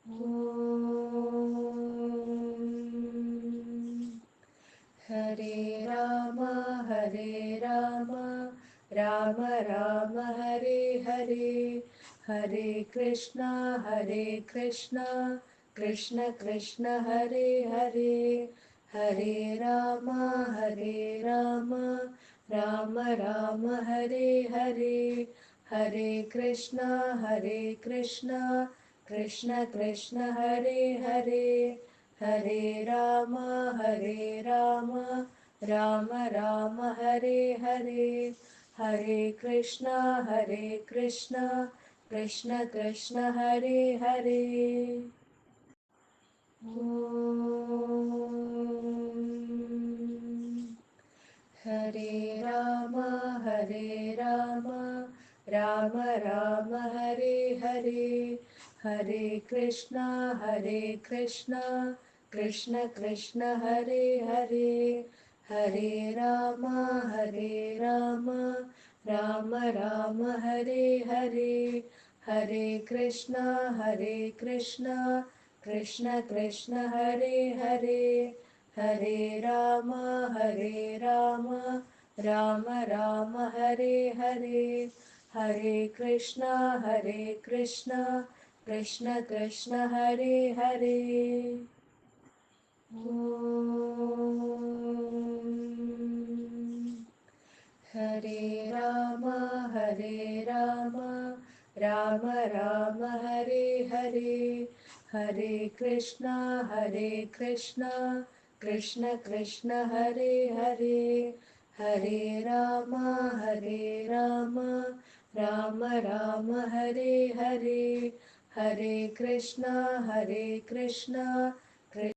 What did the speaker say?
Om Hare Ram Ram Ram Hare Hare, Hare Krishna Krishna Krishna Hare Hare, Hare Ram Ram Ram Hare Hare, Hare Krishna Krishna Krishna Hare Hare, Hare Ram Ram Ram Hare Hare, Hare Krishna Krishna Krishna Hare Hare. Om Hare Ram Ram Ram Hare Hare, Hare Krishna Krishna Krishna Hare Hare, Hare Ram Ram Ram Hare Hare, Hare Krishna Krishna Krishna Hare Hare, Hare Ram Ram Ram Hare Hare, Hare Krishna Krishna Krishna Hare Hare. Om Hare Ram Ram Ram Hare Hare, Hare Krishna Krishna Krishna Hare Hare, Hare Ram Ram Ram Hare Hare, Hare Krishna Krishna